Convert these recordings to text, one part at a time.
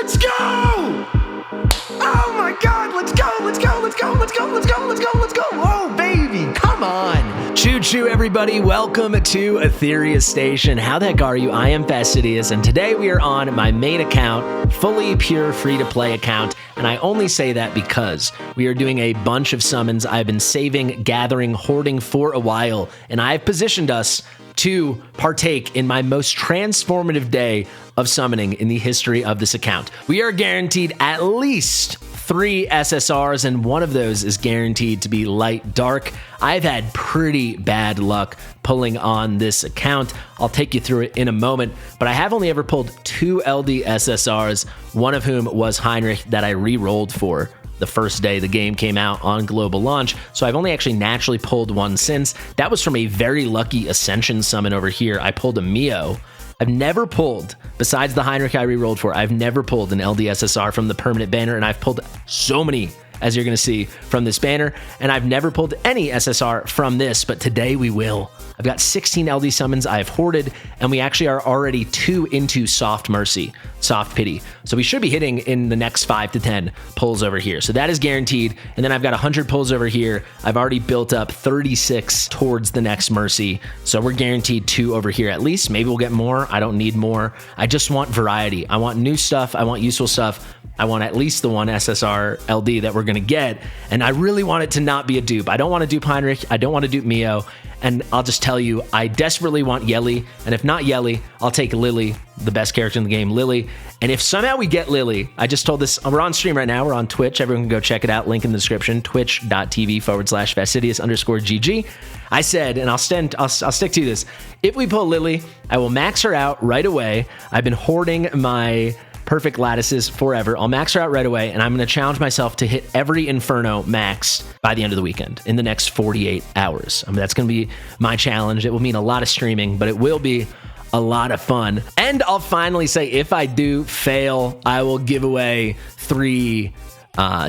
Let's go! Oh my God, let's go, let's go, let's go, let's go, let's go, let's go, let's go. Oh, baby, come on. Choo-choo, everybody. Welcome to Etheria Station. How the heck are you? I am Fastidious, and today we are on my main account, fully pure free-to-play account, and I only say that because we are doing a bunch of summons I've been saving, gathering, hoarding for a while, and I've positioned us to partake in my most transformative day of summoning in the history of this account. We are guaranteed at least 3 SSRs, and one of those is guaranteed to be light dark. I've had pretty bad luck pulling on this account. I'll take you through it in a moment, but I have only ever pulled 2 LD SSRs, one of whom was Heinrich that I re-rolled for the first day the game came out on global launch. So I've only actually naturally pulled one since. That was from a very lucky Ascension summon over here. I pulled a Mio. I've never pulled, besides the Heinrich I re-rolled for, I've never pulled an LD SSR from the permanent banner, and I've pulled so many, as you're going to see, from this banner, and I've never pulled any SSR from this, but today we will. I've got 16 LD summons I have hoarded, and we actually are already 2 into Soft Mercy, Soft Pity. So we should be hitting in the next 5 to 10 pulls over here. So that is guaranteed. And then I've got 100 pulls over here. I've already built up 36 towards the next Mercy. So we're guaranteed 2 over here at least. Maybe we'll get more. I don't need more. I just want variety. I want new stuff. I want useful stuff. I want at least the one SSR LD that we're going to get. And I really want it to not be a dupe. I don't want to dupe Heinrich. I don't want to dupe Mio. And I'll just tell you, I desperately want Yelly. And if not Yelly, I'll take Lily, the best character in the game, Lily. And if somehow we get Lily, I just told this, we're on stream right now. We're on Twitch. Everyone can go check it out. Link in the description, twitch.tv/Fastidious_GG. I said, and I'll stick to this. If we pull Lily, I will max her out right away. I've been hoarding my perfect lattices forever. I'll max her out right away, and I'm going to challenge myself to hit every Inferno maxed by the end of the weekend in the next 48 hours. I mean, that's going to be my challenge. It will mean a lot of streaming, but it will be a lot of fun. And I'll finally say, if I do fail, I will give away 3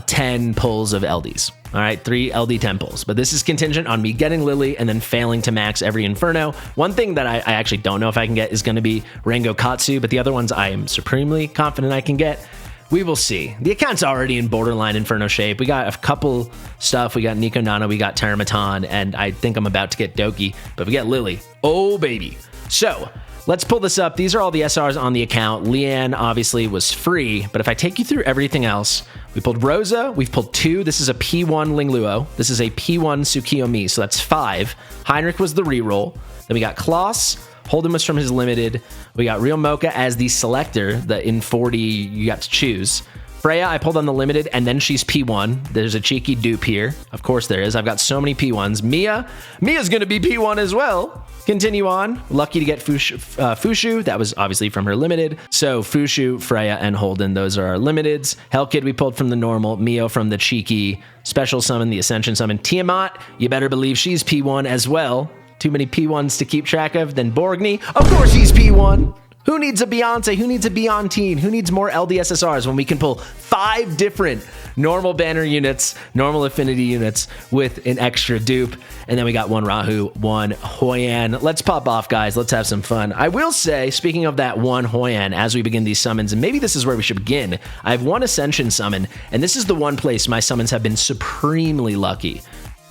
10 pulls of LDs. All right, 3 LD 10 pulls. But this is contingent on me getting Lily and then failing to max every Inferno. One thing that I actually don't know if I can get is going to be Rengo Katsu, but the other ones I am supremely confident I can get. We will see. The account's already in borderline Inferno shape. We got a couple stuff. We got Nico Nana, we got Terramatan, and I think I'm about to get Doki, but we get Lily. Oh, baby. So let's pull this up. These are all the SRs on the account. Leanne obviously was free, but if I take you through everything else, we pulled Rosa. We've pulled 2. This is a P1 Lingluo. This is a P1 Tsukiyomi, so that's 5. Heinrich was the reroll. Then we got Kloss. Holden was from his limited. We got Real Mocha as the selector, the in 40 you got to choose. Freya, I pulled on the limited, and then she's P1. There's a cheeky dupe here. Of course there is. I've got so many P1s. Mia's going to be P1 as well. Continue on. Lucky to get Fushu. That was obviously from her limited. So Fushu, Freya, and Holden, those are our limiteds. Hellkid we pulled from the normal. Mio from the cheeky special summon, the Ascension summon. Tiamat, you better believe she's P1 as well. Too many P1s to keep track of. Then Borgny, of course he's P1. Who needs a Beyonce? Who needs a Beyonteen? Who needs more LD SSRs when we can pull 5 different normal banner units, normal affinity units with an extra dupe? And then we got 1 Rahu, 1 Hoyan. Let's pop off, guys. Let's have some fun. I will say, speaking of that 1 Hoyan, as we begin these summons, and maybe this is where we should begin, I have 1 Ascension summon, and this is the one place my summons have been supremely lucky.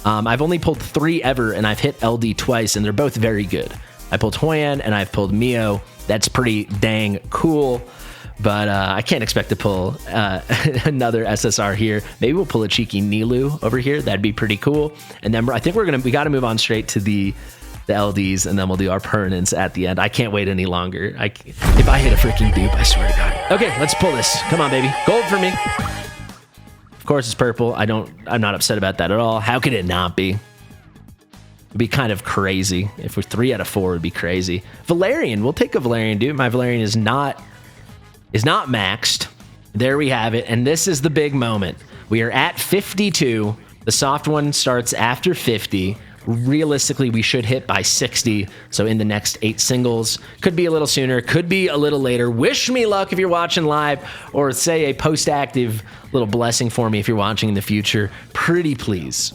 I've only pulled 3 ever, and I've hit LD twice, and they're both very good. I pulled Hoyan, and I've pulled Mio. That's pretty dang cool, but I can't expect to pull another SSR here. Maybe we'll pull a cheeky Nilu over here. That'd be pretty cool. And then I think we got to move on straight to the LDs, and then we'll do our permanents at the end. I can't wait any longer. If I hit a freaking dupe, I swear to God. Okay, let's pull this. Come on, baby. Gold for me. Of course, it's purple. I'm not upset about that at all. How could it not be? It'd be kind of crazy. If we're 3 out of 4, it'd be crazy. Valerian, we'll take a Valerian, dude. My Valerian is not maxed. There we have it. And this is the big moment. We are at 52. The soft one starts after 50. Realistically, we should hit by 60. So in the next 8 singles. Could be a little sooner. Could be a little later. Wish me luck if you're watching live, or say a post-active little blessing for me if you're watching in the future. Pretty please.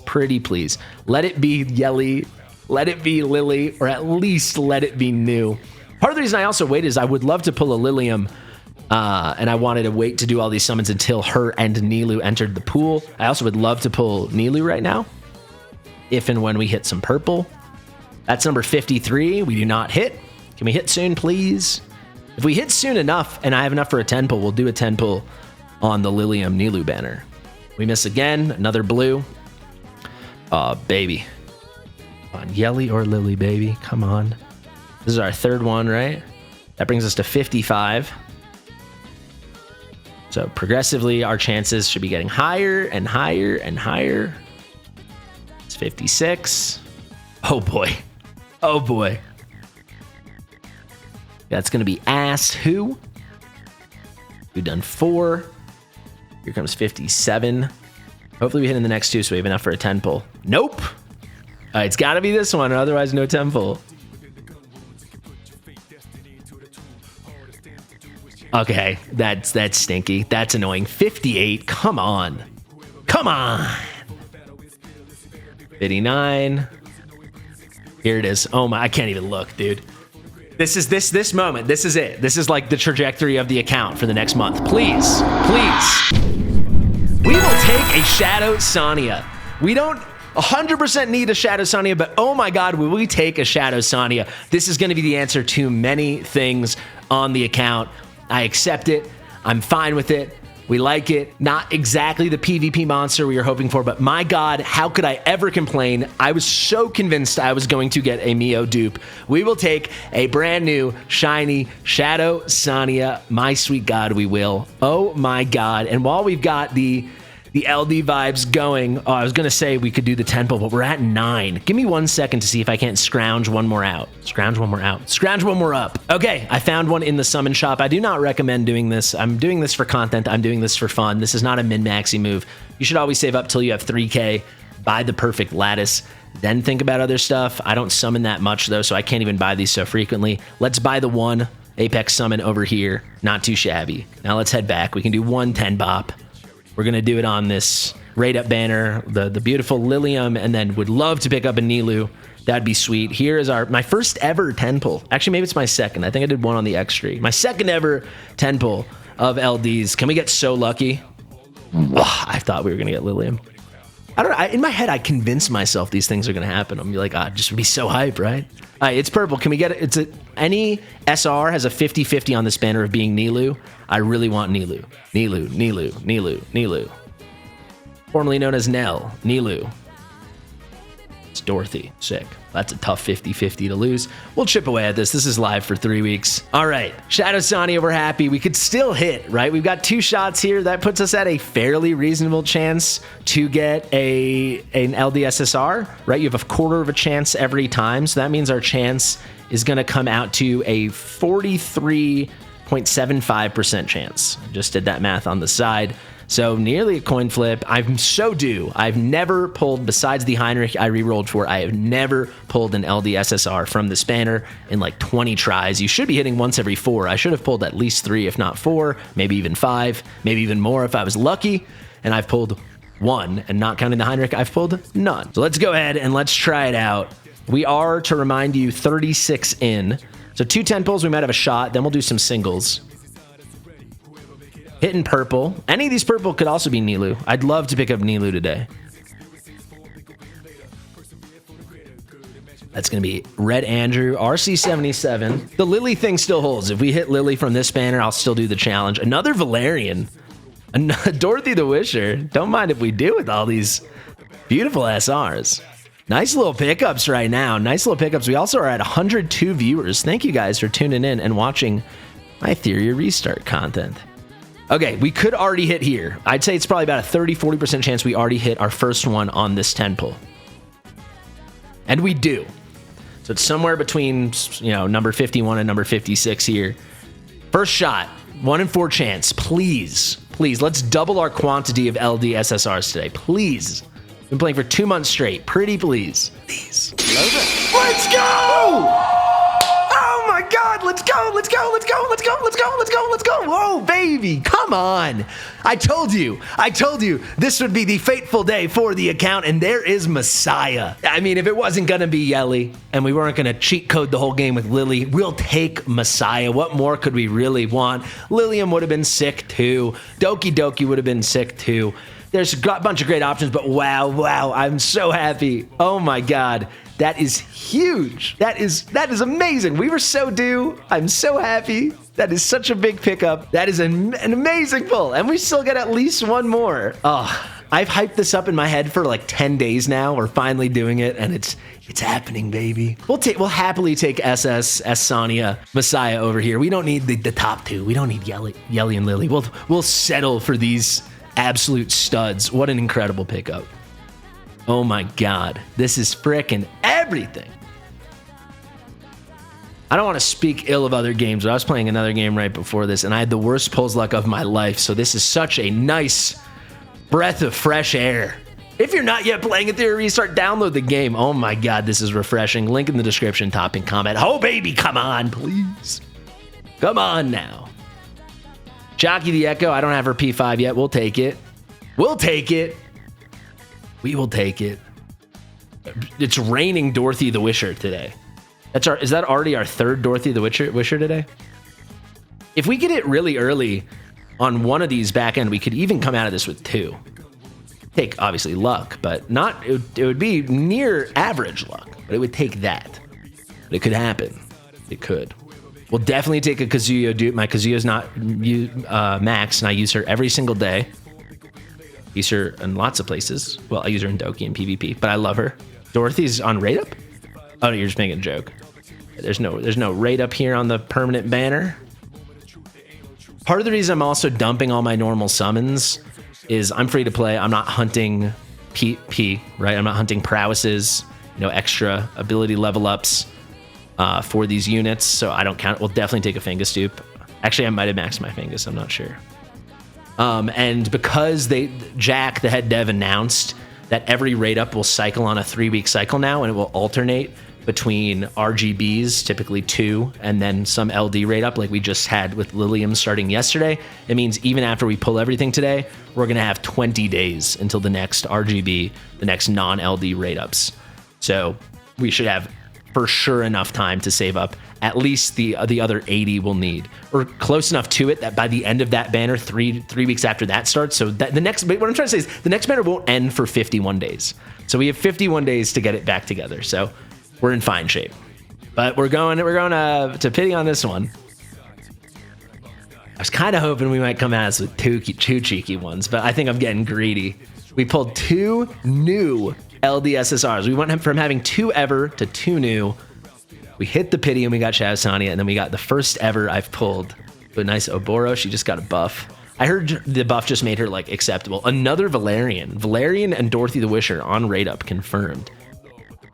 Let it be Yelly. Let it be Lily, or at least let it be new. Part of the reason I also waited is I would love to pull a Lilium And I wanted to wait to do all these summons until her and Nilu entered the pool. I also would love to pull Nilu right now, if and when we hit some purple. That's number 53. We do not hit. Can we hit soon, please? If we hit soon enough and I have enough for a 10 pull, we'll do a 10 pull on the Lilium Nilu banner. We miss again. Another blue. Oh, baby. Come on, Yelly or Lily, baby. Come on. This is our third one, right? That brings us to 55. So progressively, our chances should be getting higher and higher and higher. It's 56. Oh, boy. Oh, boy. That's going to be ass who? We've done 4. Here comes 57. Hopefully we hit in the next 2 so we have enough for a 10 pull. Nope. It's got to be this one, otherwise no 10 pull. Okay, that's stinky. That's annoying. 58. Come on. Come on. 59. Here it is. Oh my, I can't even look, dude. This is this moment. This is it. This is like the trajectory of the account for the next month. Please, please. We will take a Shadow Sonya. We don't 100% need a Shadow Sonya, but oh my God, will we take a Shadow Sonya? This is going to be the answer to many things on the account. I accept it. I'm fine with it. We like it. Not exactly the PvP monster we were hoping for, but my God, how could I ever complain? I was so convinced I was going to get a Mio dupe. We will take a brand new, shiny Shadow Sonya. My sweet God, we will. Oh my God. And while we've got the LD vibes going, oh, I was going to say we could do the 10 pull, but we're at 9. Give me 1 second to see if I can't scrounge one more out. Scrounge one more out. Scrounge one more up. Okay, I found one in the summon shop. I do not recommend doing this. I'm doing this for content. I'm doing this for fun. This is not a min-maxy move. You should always save up till you have 3K, buy the perfect lattice, then think about other stuff. I don't summon that much, though, so I can't even buy these so frequently. Let's buy the one Apex summon over here. Not too shabby. Now let's head back. We can do 1 10 bop. We're going to do it on this rate up banner, the beautiful Lilium, and then would love to pick up a Nilu. That'd be sweet. Here is my first ever 10 pull. Actually, maybe it's my second. I think I did one on the X3. My second ever 10 pull of LDs. Can we get so lucky? Oh, I thought we were going to get Lilium. I don't know. In my head, I convinced myself these things are going to happen. I'm like, just would be so hype, right? All right, it's purple. Can we get it? Any SR has a 50-50 on this banner of being Nilu. I really want Nilu. Nilu, Nilu, Nilu, Nilu. Formerly known as Nell, Nilu. It's Dorothy. Sick. That's a tough 50-50 to lose. We'll chip away at this. This is live for 3 weeks. All right. Shadow Sonya, we're happy. We could still hit, right? We've got 2 shots here. That puts us at a fairly reasonable chance to get an LDSSR, right? You have a quarter of a chance every time. So that means our chance is going to come out to a 43.75% chance. I just did that math on the side. So nearly a coin flip. I'm so due. I've never pulled, besides the Heinrich I re-rolled for, I have never pulled an LDSSR from this banner in like 20 tries. You should be hitting once every 4. I should have pulled at least 3, if not 4, maybe even 5, maybe even more if I was lucky. And I've pulled 1, and not counting the Heinrich, I've pulled none. So let's go ahead and let's try it out. We are, to remind you, 36 in. So 2 10 pulls, we might have a shot. Then we'll do some singles. Hitting purple. Any of these purple could also be Nilu. I'd love to pick up Nilu today. That's going to be Red Andrew, RC77. The Lily thing still holds. If we hit Lily from this banner, I'll still do the challenge. Another Valerian. Dorothy the Wisher. Don't mind if we do with all these beautiful SRs. Nice little pickups right now. Nice little pickups. We also are at 102 viewers. Thank you guys for tuning in and watching my Etheria restart content. Okay, we could already hit here. I'd say it's probably about a 30-40% chance we already hit our first one on this 10 pull. And we do. So it's somewhere between, number 51 and number 56 here. First shot, 1 in 4 chance. Please, please, let's double our quantity of LD SSRs today. Please. Been playing for 2 months straight. Pretty please. Please. Let's go! Oh my God! God, let's go, let's go, let's go, let's go, let's go, let's go, let's go. Whoa, baby, come on. I told you this would be the fateful day for the account, and there is Messiah. I mean, if it wasn't gonna be Yelly and we weren't gonna cheat code the whole game with Lily, we'll take Messiah. What more could we really want? Lilium would have been sick too. Doki Doki would have been sick too. There's a bunch of great options, but wow, I'm so happy. Oh my God. That is huge. That is amazing. We were so due. I'm so happy. That is such a big pickup. That is an amazing pull. And we still get at least one more. Oh, I've hyped this up in my head for like 10 days now. We're finally doing it, and it's happening, baby. We'll happily take Sonia, Messiah over here. We don't need the top two. We don't need Yelly and Lily. We'll settle for these absolute studs. What an incredible pickup. Oh my God, this is frickin' everything. I don't want to speak ill of other games, but I was playing another game right before this, and I had the worst pulls luck of my life, so this is such a nice breath of fresh air. If you're not yet playing Etheria Restart, download the game. Oh my God, this is refreshing. Link in the description, top and comment. Oh baby, come on, please. Come on now. Jockey the Echo, I don't have her P5 yet. We'll take it. We'll take it. We will take it. It's raining Dorothy the Wisher today. Is that already our third Dorothy the Wisher today? If we get it really early on one of these back end, we could even come out of this with two. Take obviously luck, but not. It would be near average luck, but it would take that. But it could happen. It could. We'll definitely take a Kazuya dupe. My Kazuya's not max, and I use her every single day. Use her in lots of places. Well, I use her in Doki and PvP, but I love her. Dorothy's on rate up? Oh, no, you're just making a joke. There's no rate up here on the permanent banner. Part of the reason I'm also dumping all my normal summons is I'm free to play. I'm not hunting P, right? I'm not hunting prowesses, extra ability level ups for these units, so I don't count. We'll definitely take a Fungus dupe. Actually, I might have maxed my Fungus. I'm not sure. And because Jack, the head dev, announced that every rate up will cycle on a 3-week cycle now, and it will alternate between RGBs, typically 2, and then some LD rate up like we just had with Lilium starting yesterday. It means even after we pull everything today, we're going to have 20 days until the next RGB, the next non-LD rate ups. So we should have for sure enough time to save up at least the other 80 we'll need, or close enough to it that by the end of that banner, three weeks after that starts, so that what I'm trying to say is the next banner won't end for 51 days. So we have 51 days to get it back together. So we're in fine shape. But we're going to pity on this one. I was kind of hoping we might come at us with two cheeky ones, but I think I'm getting greedy. We pulled 2 new LD SSRs. We went from having 2 ever to 2 new. We hit the pity and we got Sonia, and then we got the first ever I've pulled. But nice Oboro, she just got a buff. I heard the buff just made her like acceptable. Another Valerian and Dorothy the Wisher on rate up confirmed.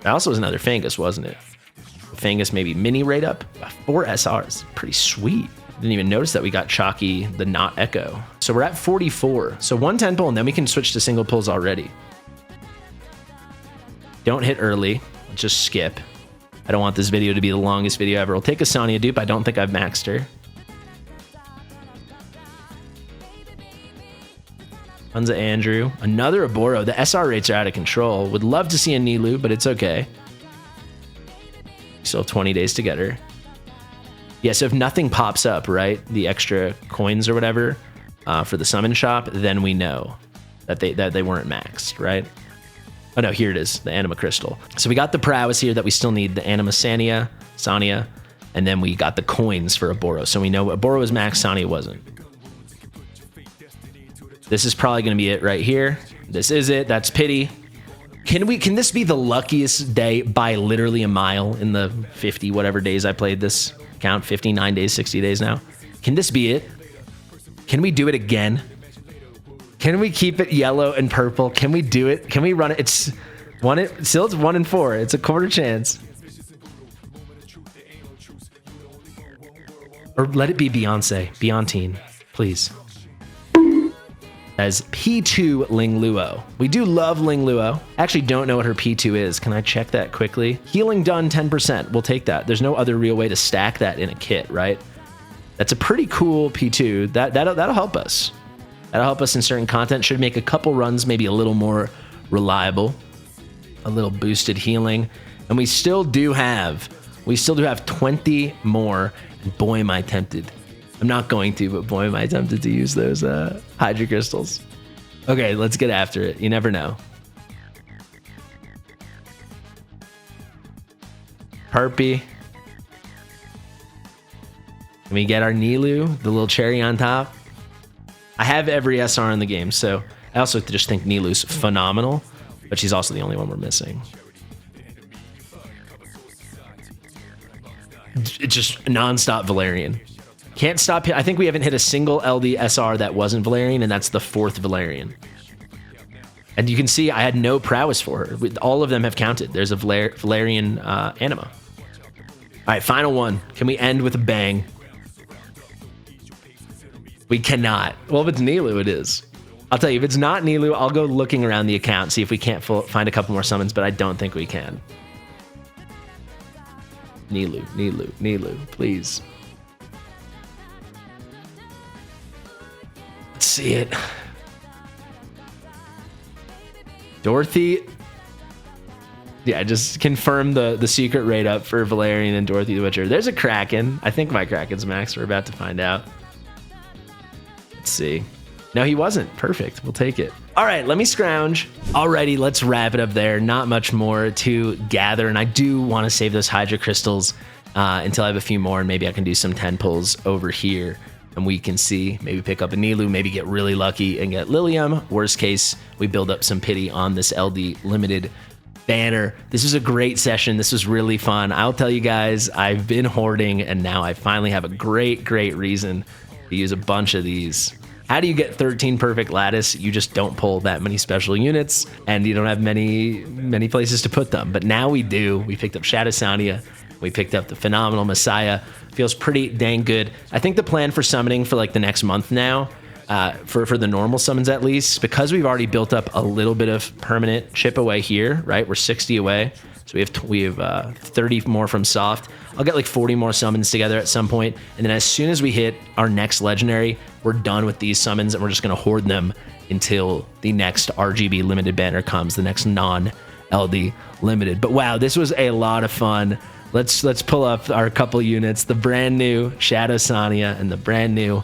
That also was another Fungus, wasn't it? Fungus maybe mini rate up. 4 SRs, pretty sweet. Didn't even notice that we got Chalky the not Echo. So we're at 44. So 110 pull, and then we can switch to single pulls already. Don't hit early, just skip. I don't want this video to be the longest video ever. We'll take a Sonia dupe. I don't think I've maxed her. Tons of Andrew. Another Oboro. The SR rates are out of control. Would love to see a Nilu, but it's okay. Still have 20 days to get her. Yeah, so if nothing pops up, right, the extra coins or whatever for the summon shop, then we know that they weren't maxed, right? Oh no, here it is, the Anima Crystal. So we got the prowess here that we still need, the Anima Sonia, and then we got the coins for Oboro. So we know Oboro was maxed, Sonia wasn't. This is probably gonna be it right here. This is it, that's pity. Can this be the luckiest day by literally a mile in the 50 whatever days I played this account? 59 days, 60 days now. Can this be it? Can we do it again? Can we keep it yellow and purple? Can we do it? Can we run it? It's 1 in 4. It's a quarter chance. Or let it be Beyonce, please. as P2 Ling Luo. We do love Ling Luo. Actually don't know what her P2 is. Can I check that quickly? Healing done 10%. We'll take that. There's no other real way to stack that in a kit, right? That's a pretty cool P2. That'll help us. That'll help us in certain content. Should make a couple runs maybe a little more reliable. A little boosted healing. And we still do have 20 more. And boy, am I tempted. I'm not going to, but boy, am I tempted to use those Hydra Crystals. Okay, let's get after it. You never know. Harpy. Can we get our Nilou, the little cherry on top? I have every SR in the game, so I also just think Nilou's phenomenal, but she's also the only one we're missing. It's just non-stop Valerian. Can't stop. I think we haven't hit a single LD SR that wasn't Valerian, and that's the 4th Valerian. And you can see I had no prowess for her. All of them have counted. There's a Valerian anima. All right, final one. Can we end with a bang? We cannot. Well, if it's Nilou, it is. I'll tell you, if it's not Nilou, I'll go looking around the account, see if we can't find a couple more summons, but I don't think we can. Nilou, please. Let's see it. Dorothy. Yeah, just confirm the secret raid up for Valerian and Dorothy the Witcher. There's a Kraken. I think my Kraken's max. We're about to find out. Let's see. No, he wasn't. Perfect. We'll take it. All right, let me scrounge. Alrighty, let's wrap it up there. Not much more to gather, and I do want to save those Hydra Crystals until I have a few more, and maybe I can do some 10 pulls over here, and we can see, maybe pick up a Nilou, maybe get really lucky and get Lilium. Worst case, we build up some pity on this LD limited banner. This was a great session. This was really fun. I'll tell you guys, I've been hoarding, and now I finally have a great reason to use a bunch of these. How do you get 13 perfect lattice? You just don't pull that many special units, and you don't have many places to put them. But now we do. We picked up Shadow Sonya. We picked up the phenomenal Messiah. Feels pretty dang good. I think the plan for summoning for like the next month now, for the normal summons at least, because we've already built up a little bit of permanent chip away here, right? We're 60 away. So we have 30 more from soft. I'll get like 40 more summons together at some point, and then as soon as we hit our next legendary, we're done with these summons, and we're just gonna hoard them until the next RGB limited banner comes, the next non-LD limited. But wow, this was a lot of fun. Let's pull up our couple units, the brand new Shadow Sonya and the brand new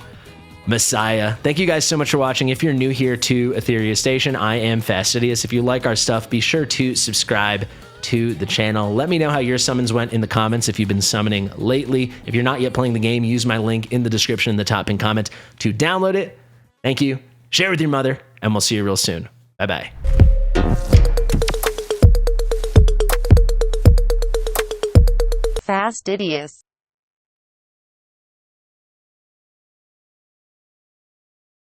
Messiah. Thank you guys so much for watching. If you're new here to Etheria Station, I am Fastidious. If you like our stuff, be sure to subscribe to the channel. Let me know how your summons went in the comments if you've been summoning lately. If you're not yet playing the game, use my link in the description in the top pinned comment to download it. Thank you. Share with your mother, and we'll see you real soon. Bye-bye. Fastidious.